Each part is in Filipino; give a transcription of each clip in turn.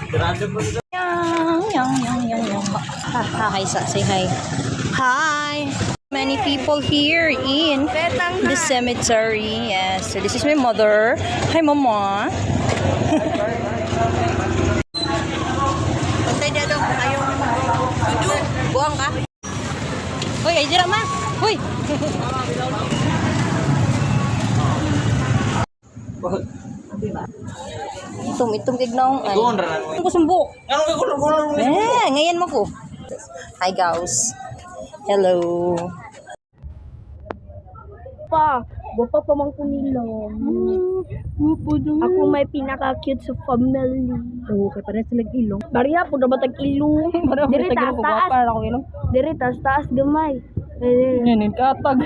Hi, say hi. Hi. Many people here in the cemetery. Yes, so this is my mother. Hi, mama. Pantay dito, ayaw buang ka. Hoy, ay dira ma. Hoy. Itom kignaong ay. Ko sumbo. Ngayon mo ko. Hi guys. Hello. Pa, bapa pamangkin nila. Ako may pinaka-cute sa family. Oh, kay pare sila ilong. Bariya po na batag ilong. Diri taas. Para ako ilong. Diri taas gamay. Nin katag.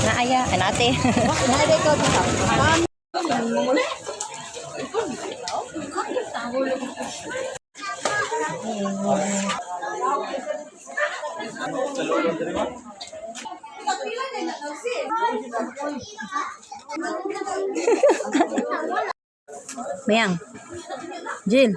Naaya, anate. Naaya ko dito. Mayang. Jill.